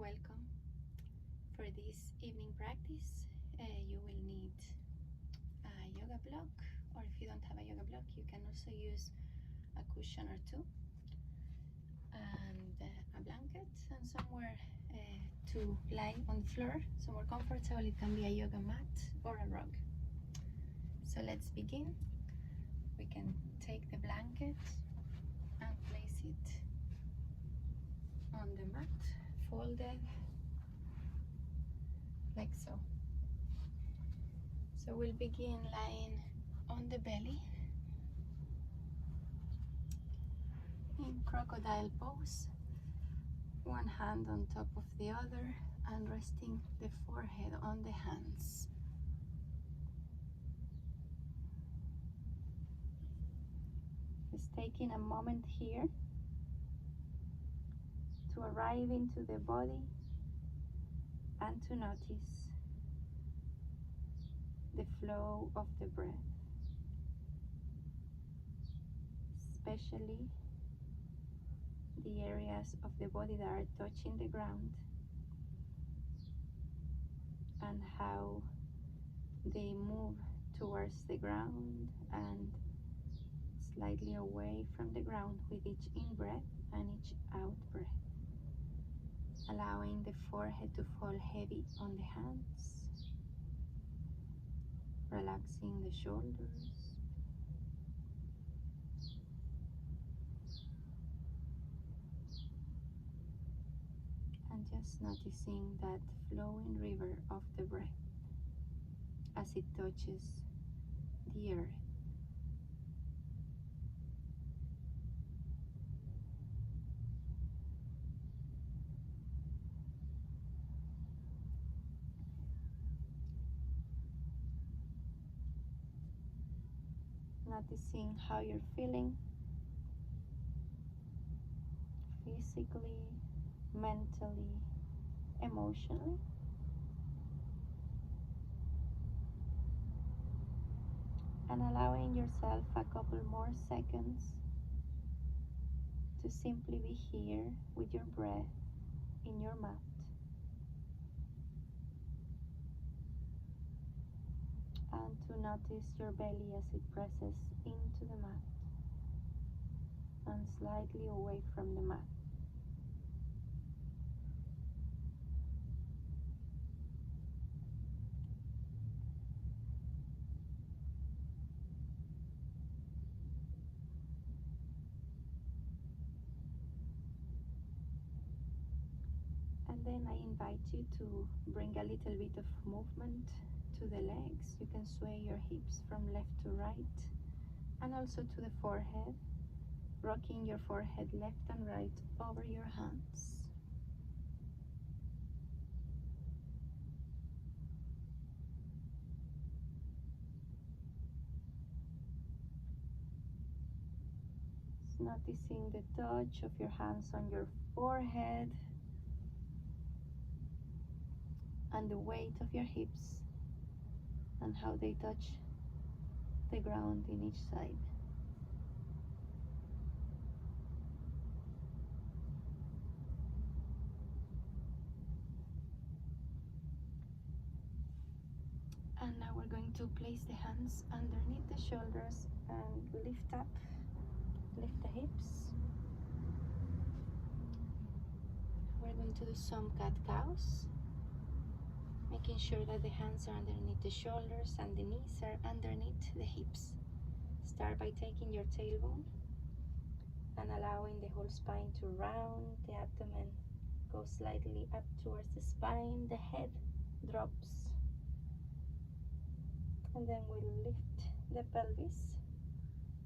Welcome. For this evening practice, you will need a yoga block, or if you don't have a yoga block, you can also use a cushion or two, and a blanket, and somewhere to lie on the floor, somewhere comfortable. It can be a yoga mat or a rug. So let's begin. We can take the blanket and place it on the mat, folded like so. So we'll begin lying on the belly in crocodile pose, one hand on top of the other and resting the forehead on the hands. Just taking a moment here to arrive into the body and to notice the flow of the breath, especially the areas of the body that are touching the ground and how they move towards the ground and slightly away from the ground with each in-breath and each out-breath, allowing the forehead to fall heavy on the hands, relaxing the shoulders, and just noticing that flowing river of the breath as it touches the earth. Noticing how you're feeling physically, mentally, emotionally. And allowing yourself a couple more seconds to simply be here with your breath in your mat. And to notice your belly as it presses into the mat and slightly away from the mat. And then I invite you to bring a little bit of movement to the legs. You can sway your hips from left to right and also to the forehead, rocking your forehead left and right over your hands. Just noticing the touch of your hands on your forehead and the weight of your hips and how they touch the ground in each side. And now we're going to place the hands underneath the shoulders and lift up, lift the hips. We're going to do some cat-cows, making sure that the hands are underneath the shoulders and the knees are underneath the hips. Start by taking your tailbone and allowing the whole spine to round, the abdomen goes slightly up towards the spine, the head drops, and then we'll lift the pelvis,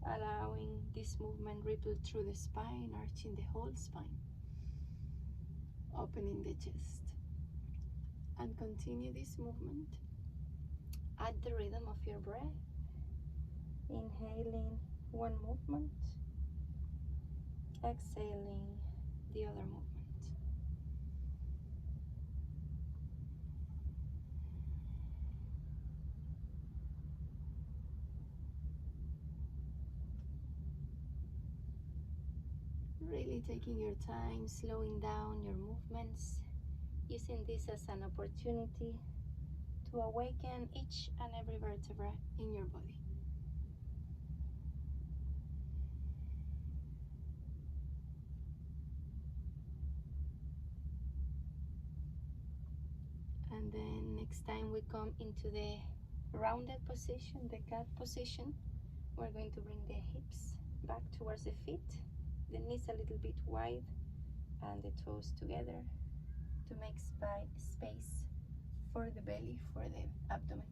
allowing this movement ripple through the spine, arching the whole spine, opening the chest. And continue this movement at the rhythm of your breath. Inhaling one movement, exhaling the other movement. Really taking your time, slowing down your movements, using this as an opportunity to awaken each and every vertebra in your body. And then next time we come into the rounded position, the cat position, we're going to bring the hips back towards the feet, the knees a little bit wide, and the toes together to make space for the belly, for the abdomen.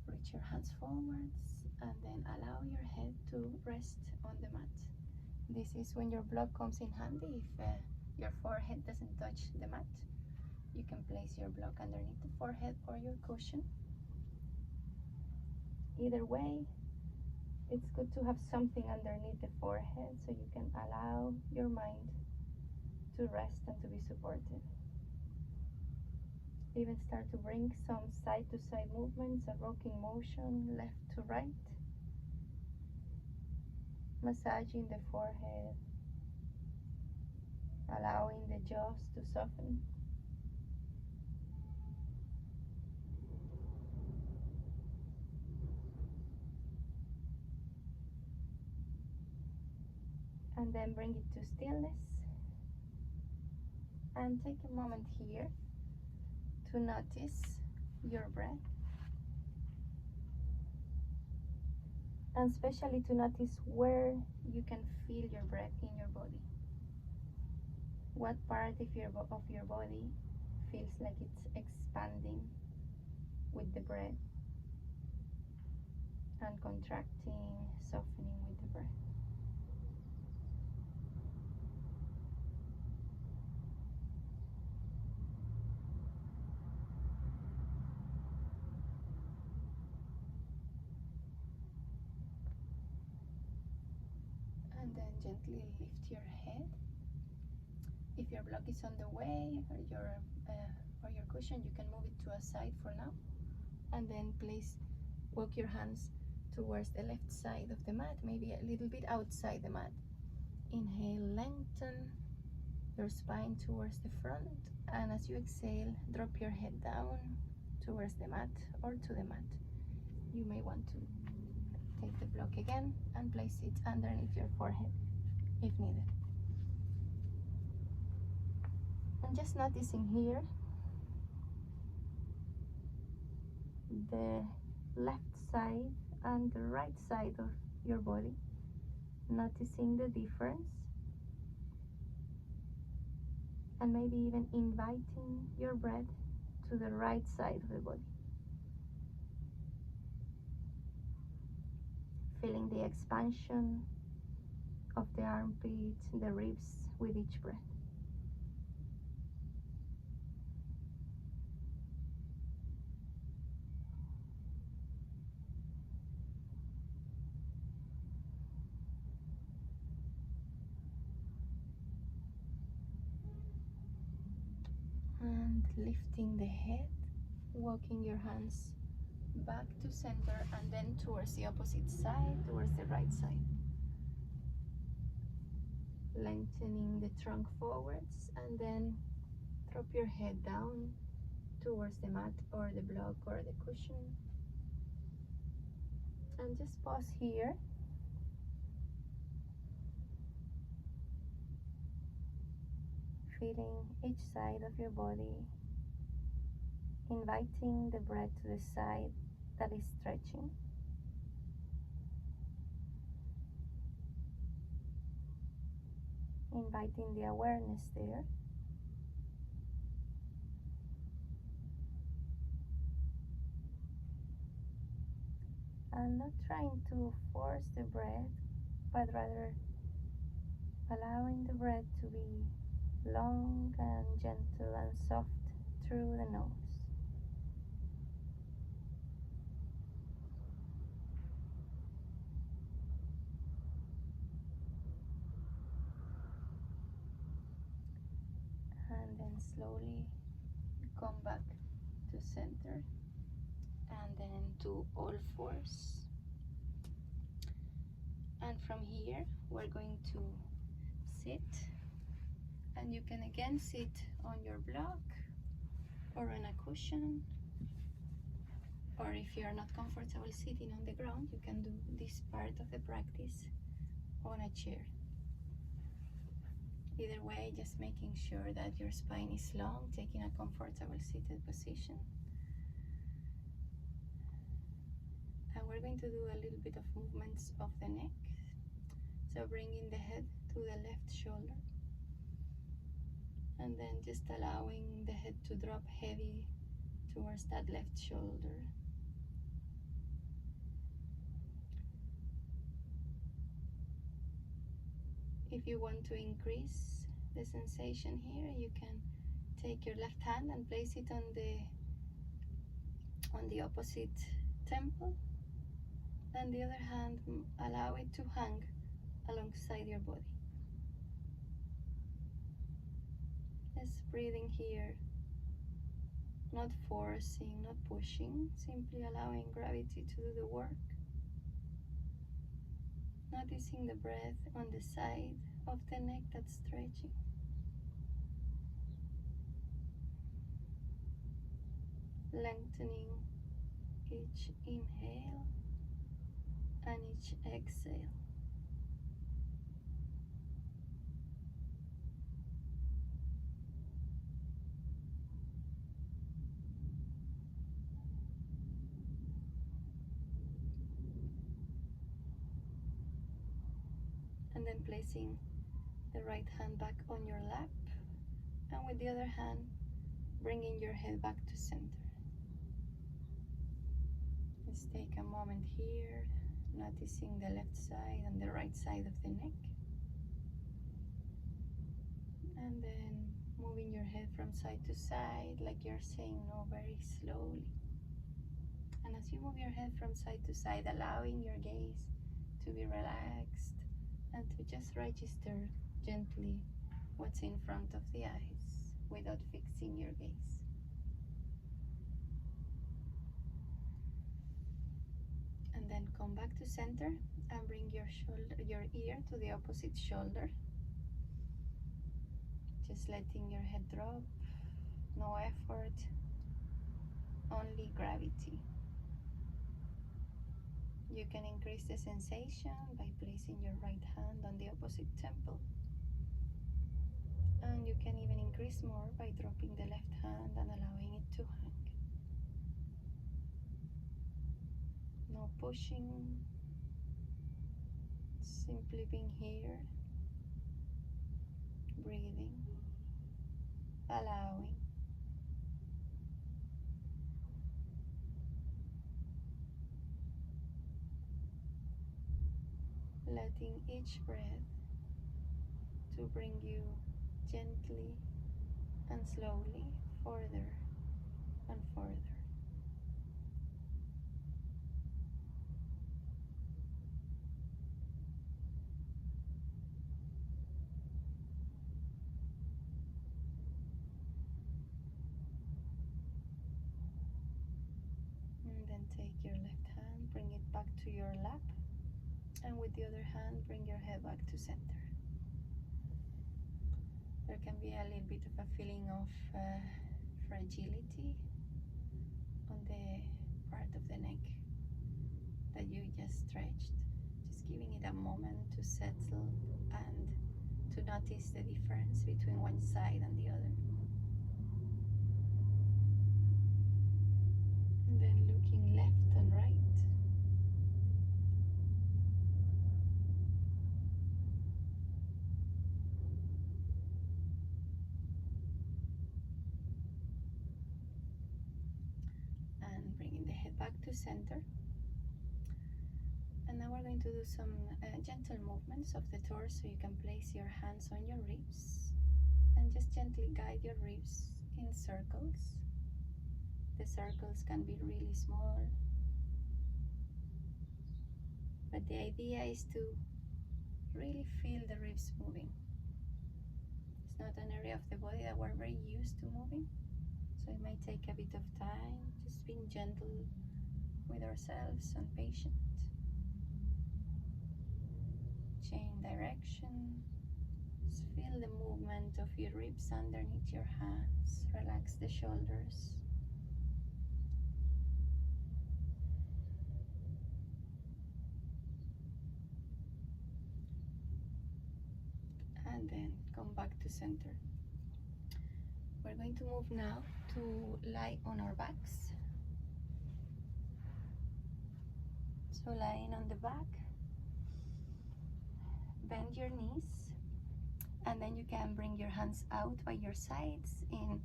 Reach your hands forwards and then allow your head to rest on the mat. This is when your block comes in handy. If your forehead doesn't touch the mat, you can place your block underneath the forehead or your cushion. Either way, it's good to have something underneath the forehead so you can allow your mind to rest and to be supported. Even start to bring some side-to-side movements, a rocking motion, left to right, massaging the forehead, allowing the jaws to soften. And then bring it to stillness. And take a moment here to notice your breath. And especially to notice where you can feel your breath in your body. What part of your body feels like it's expanding with the breath and contracting, softening with the breath. And then gently lift your head. If your block is on the way or your cushion, you can move it to a side for now. And then please walk your hands towards the left side of the mat, maybe a little bit outside the mat. Inhale, lengthen your spine towards the front, and as you exhale, drop your head down towards the mat or to the mat. You may want to take the block again and place it underneath your forehead if needed. And just noticing here the left side and the right side of your body, noticing the difference, and maybe even inviting your breath to the right side of the body. Feeling the expansion of the armpits, the ribs with each breath. And lifting the head, walking your hands back to center and then towards the opposite side, towards the right side. Lengthening the trunk forwards and then drop your head down towards the mat or the block or the cushion. And just pause here. Feeling each side of your body, inviting the breath to the side that is stretching. Inviting the awareness there. And not trying to force the breath, but rather allowing the breath to be long and gentle and soft through the nose. And then slowly come back to center and then to all fours. And from here we're going to sit And you can again sit on your block or on a cushion, or if you are not comfortable sitting on the ground, you can do this part of the practice on a chair. Either way, just making sure that your spine is long, taking a comfortable seated position. And we're going to do a little bit of movements of the neck. So bringing the head to the left shoulder, and then just allowing the head to drop heavy towards that left shoulder. If you want to increase the sensation here, you can take your left hand and place it on the opposite temple, and the other hand allow it to hang alongside your body. Just breathing here, not forcing, not pushing, simply allowing gravity to do the work. Noticing the breath on the side of the neck that's stretching. Lengthening each inhale and each exhale. And then placing the right hand back on your lap, and with the other hand bringing your head back to center. Let's take a moment here, noticing the left side and the right side of the neck, and then moving your head from side to side like you're saying no very slowly. And as you move your head from side to side, allowing your gaze to be relaxed and to just register gently what's in front of the eyes without fixing your gaze. And then come back to center and bring your ear to the opposite shoulder. Just letting your head drop, no effort, only gravity. You can increase the sensation by placing your right hand on the opposite temple. And you can even increase more by dropping the left hand and allowing it to hang. No pushing, simply being here, breathing, allowing. Letting each breath to bring you gently and slowly further and further. And then take your left hand, bring it back to your lap, and with the other hand bring your head back to center. There can be a little bit of a feeling of fragility on the part of the neck that you just stretched. Just giving it a moment to settle and to notice the difference between one side and the other. And then looking left and right. Back to center. And now we're going to do some gentle movements of the torso. You can place your hands on your ribs and just gently guide your ribs in circles. The circles can be really small, but the idea is to really feel the ribs moving. It's not an area of the body that we're very used to moving, so it may take a bit of time. Just being gentle with ourselves and patient. Change direction, Just feel the movement of your ribs underneath your hands. Relax the shoulders. And then come back to center. We're going to move now to lie on our backs. So lying on the back, bend your knees, and then you can bring your hands out by your sides in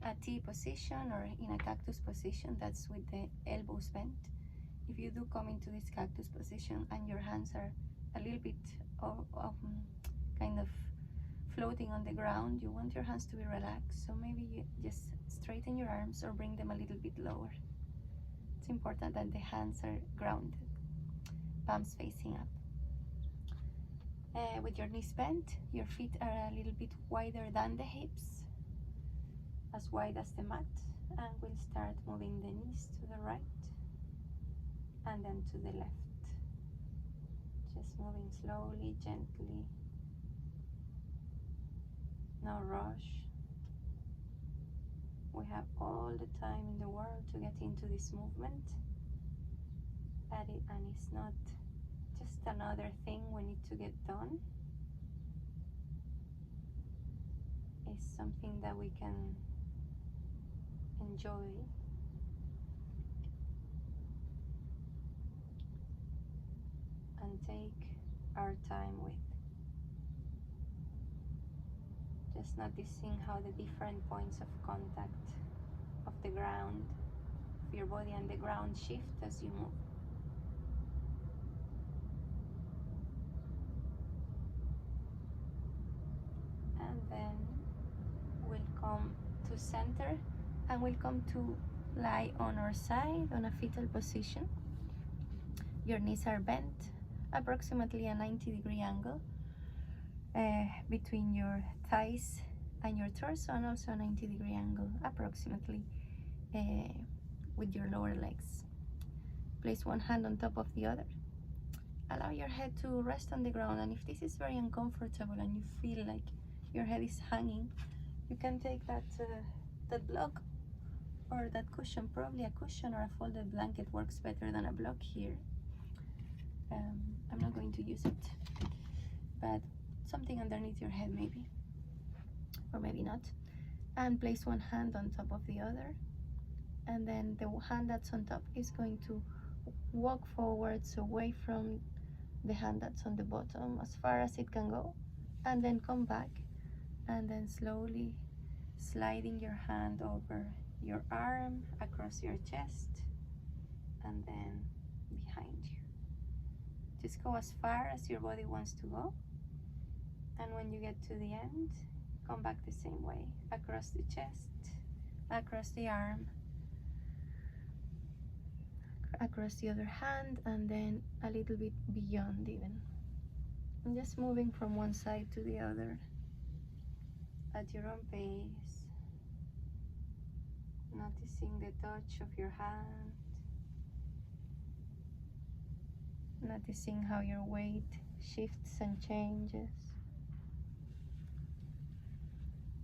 a T position or in a cactus position. That's with the elbows bent. If you do come into this cactus position and your hands are a little bit kind of floating on the ground, you want your hands to be relaxed, so maybe you just straighten your arms or bring them a little bit lower. It's important that the hands are grounded, palms facing up. With your knees bent, your feet are a little bit wider than the hips, as wide as the mat, and we'll start moving the knees to the right and then to the left. Just moving slowly, gently. No rush. We have all the time in the world to get into this movement, and it's not just another thing we need to get done. It's something that we can enjoy and take our time with. Just noticing how the different points of contact of the ground, of your body and the ground shift as you move. And then we'll come to center and we'll come to lie on our side on a fetal position. Your knees are bent, approximately a 90-degree angle between your thighs and your torso, and also a 90-degree angle approximately with your lower legs. Place one hand on top of the other. Allow your head to rest on the ground, and if this is very uncomfortable and you feel like your head is hanging, you can take that block or that cushion. Probably a cushion or a folded blanket works better than a block here. I'm not going to use it, but something underneath your head maybe, or maybe not. And place one hand on top of the other, and then the hand that's on top is going to walk forwards away from the hand that's on the bottom as far as it can go, and then come back, and then slowly sliding your hand over your arm, across your chest, and then behind you. Just go as far as your body wants to go, and when you get to the end, come back the same way, across the chest, across the arm, across the other hand, and then a little bit beyond even. And just moving from one side to the other at your own pace, noticing the touch of your hand, noticing how your weight shifts and changes,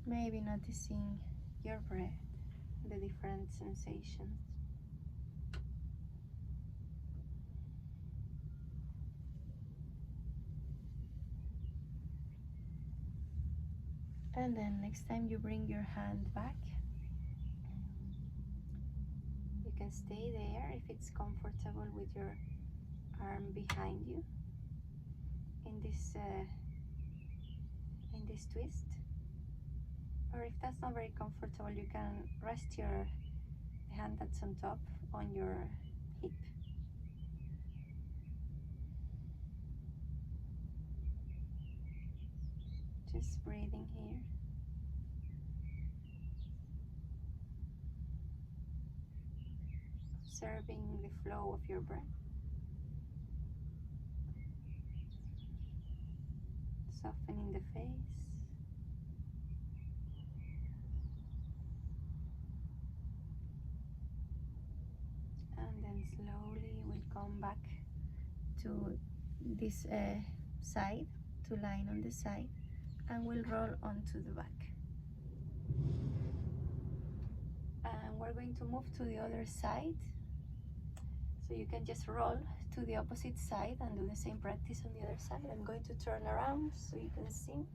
maybe noticing your breath, the different sensations. And then next time you bring your hand back, you can stay there if it's comfortable with your arm behind you in this twist. Or if that's not very comfortable, you can rest the hand that's on top on your hip. Just breathing here. Observing the flow of your breath. Softening the face. And then slowly we'll come back to this side, to lying on the side. and we'll roll onto the back. And we're going to move to the other side. So you can just roll to the opposite side and do the same practice on the other side. I'm going to turn around so you can see.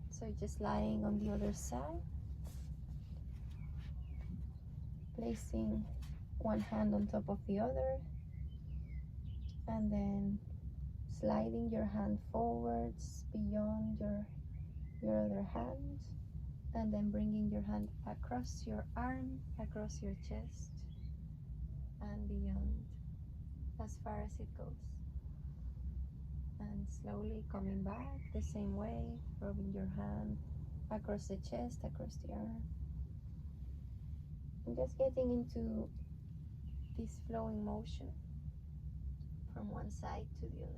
So just lying on the other side, placing one hand on top of the other, and then sliding your hand forwards beyond your other hand, and then bringing your hand across your arm, across your chest, and beyond, as far as it goes. And slowly coming back the same way, rubbing your hand across the chest, across the arm. And just getting into this flowing motion from one side to the other.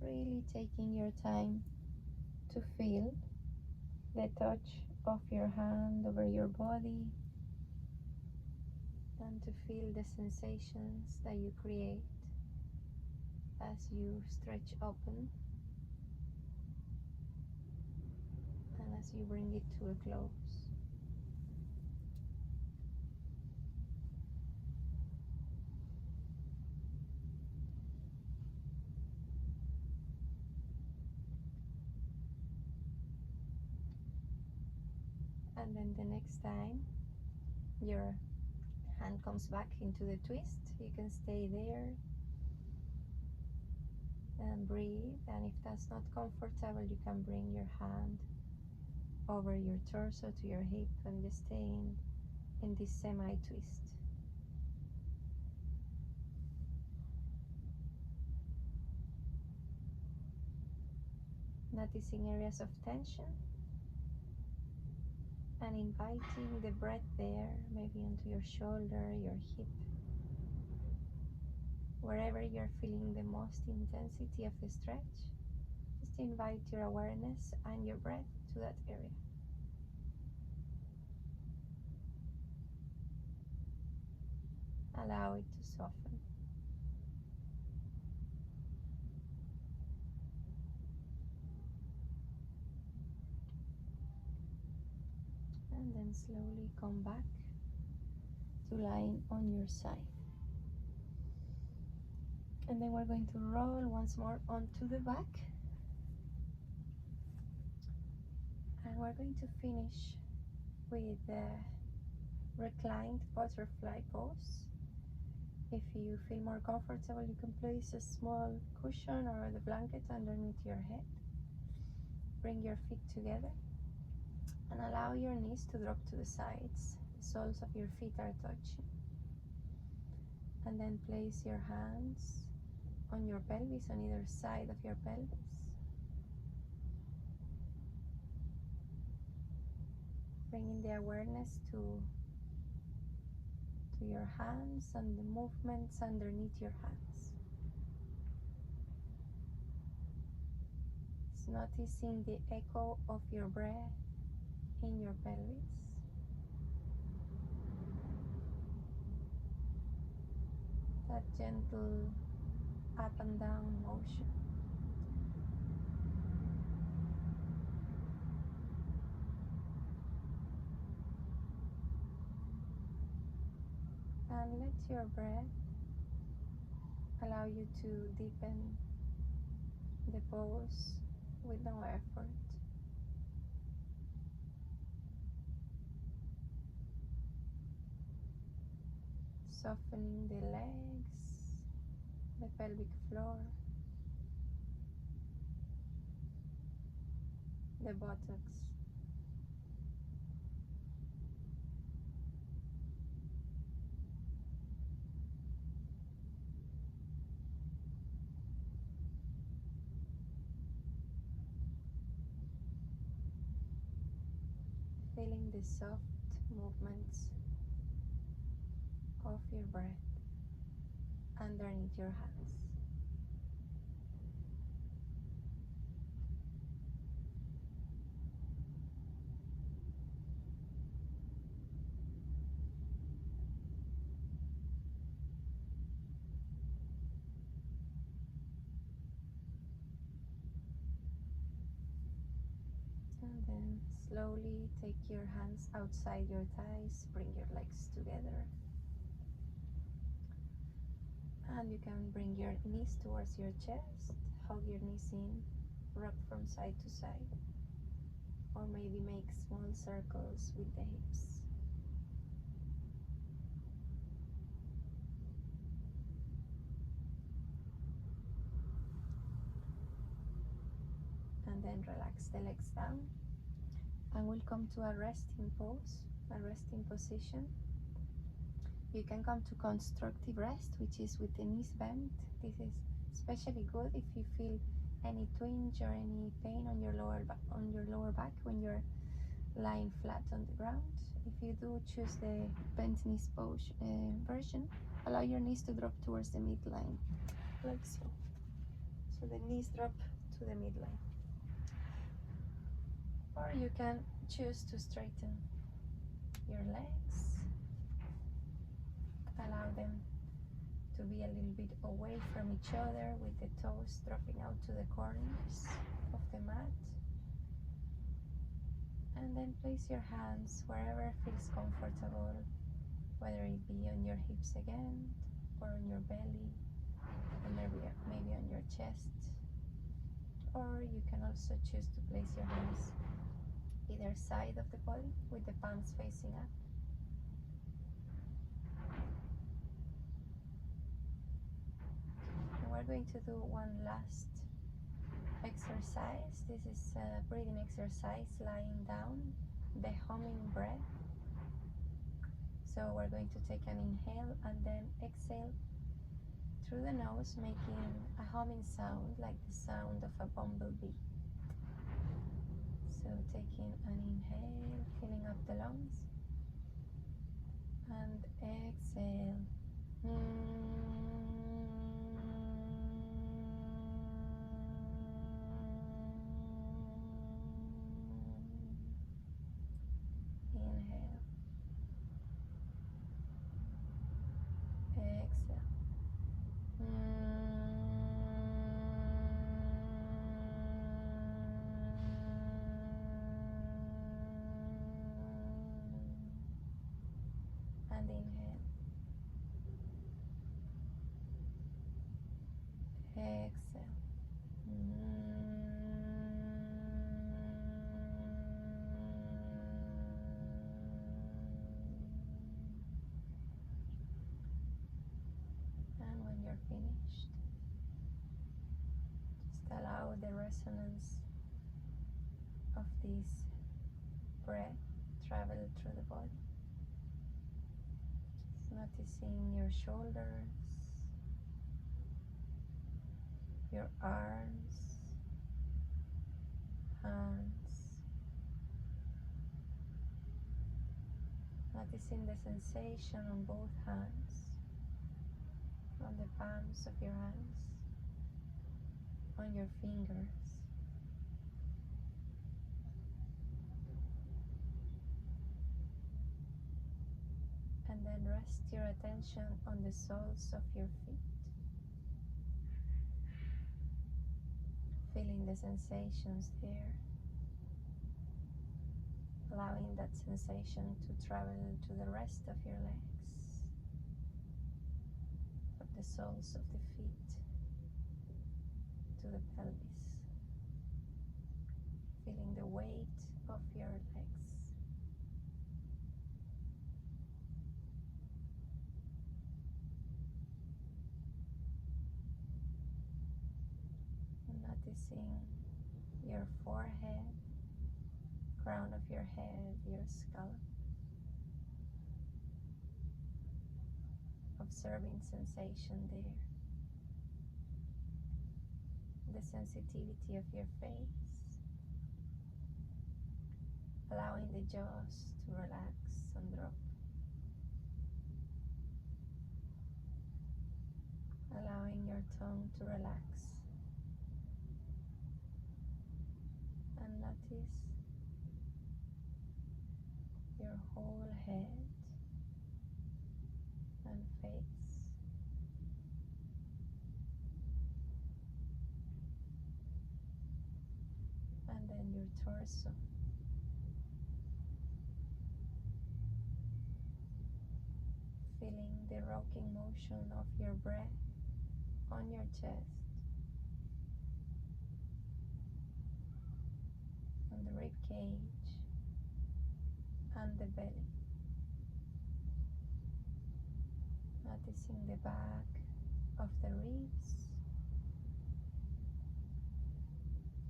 Really taking your time to feel the touch of your hand over your body, and to feel the sensations that you create as you stretch open and as you bring it to a close. And then the next time your hand comes back into the twist, you can stay there and breathe. And if that's not comfortable, you can bring your hand over your torso to your hip and just stay in this semi-twist. Noticing areas of tension and inviting the breath there, maybe onto your shoulder, your hip, wherever you're feeling the most intensity of the stretch. Just invite your awareness and your breath to that area. Allow it to soften. And then slowly come back to lying on your side. And then we're going to roll once more onto the back. And we're going to finish with the reclined butterfly pose. If you feel more comfortable, you can place a small cushion or the blanket underneath your head. Bring your feet together and allow your knees to drop to the sides. The soles of your feet are touching. And then place your hands on your pelvis, on either side of your pelvis. Bringing the awareness to your hands and the movements underneath your hands. It's noticing the echo of your breath in your pelvis. That gentle up and down motion. And let your breath allow you to deepen the pose with no effort. Softening the legs, the pelvic floor, the buttocks. Feeling the soft movements of your breath underneath your hands. And then slowly take your hands outside your thighs, bring your legs together. And you can bring your knees towards your chest, hug your knees in, rock from side to side, or maybe make small circles with the hips. And then relax the legs down. And we'll come to a resting pose, a resting position. You can come to constructive rest, which is with the knees bent. This is especially good if you feel any twinge or any pain on your lower back when you're lying flat on the ground. If you do choose the bent knees pose version, allow your knees to drop towards the midline, like so. So the knees drop to the midline. Or you can choose to straighten your legs. Allow them to be a little bit away from each other with the toes dropping out to the corners of the mat. And then place your hands wherever feels comfortable, whether it be on your hips again, or on your belly, or maybe on your chest. Or you can also choose to place your hands either side of the body with the palms facing up. And we're going to do one last exercise. This is a breathing exercise lying down, the humming breath. So we're going to take an inhale and then exhale through the nose, making a humming sound like the sound of a bumblebee. So taking an inhale, filling up the lungs, and exhale. Inhale. Exhale. And inhale. Exhale. And when you're finished, just allow the resonance of this breath travel through the body. Noticing your shoulders, your arms, hands. Noticing the sensation on both hands, on the palms of your hands, on your fingers. And then rest your attention on the soles of your feet. Feeling the sensations there. Allowing that sensation to travel to the rest of your legs, from the soles of the feet to the pelvis. Feeling the weight of your legs. Noticing your forehead, crown of your head, your scalp. Observing sensation there. The sensitivity of your face. Allowing the jaws to relax and drop. Allowing your tongue to relax. And notice your whole head and face. And then your torso. the rocking motion of your breath on your chest, on the rib cage and the belly. Noticing the back of the ribs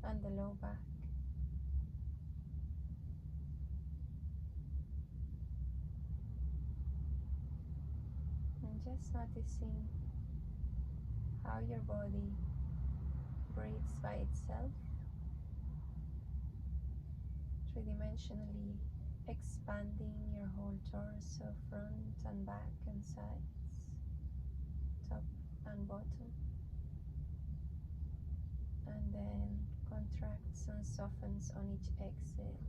and the low back. And just noticing how your body breathes by itself, three-dimensionally expanding your whole torso, front and back and sides, top and bottom, and then contracts and softens on each exhale.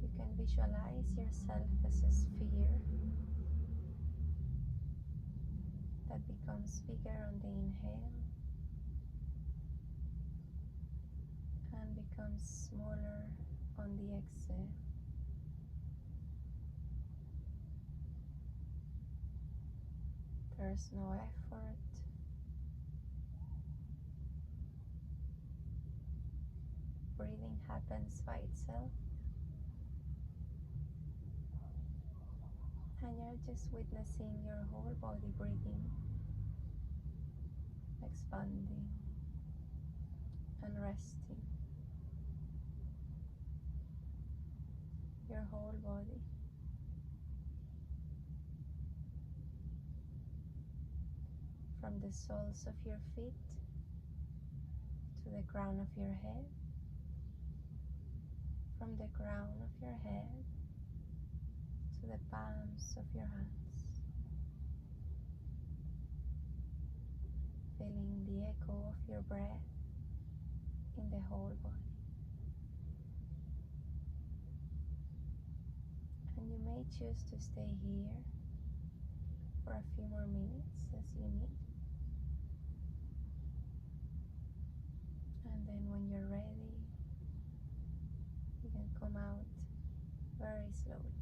You can visualize yourself as a sphere that becomes bigger on the inhale and becomes smaller on the exhale. There's no effort. Breathing happens by itself. And you're just witnessing your whole body breathing, expanding and resting. Your whole body. From the soles of your feet to the crown of your head, from the crown of your head to the palms of your hands, feeling the echo of your breath in the whole body. And you may choose to stay here for a few more minutes as you need. And then when you're ready, you can come out very slowly.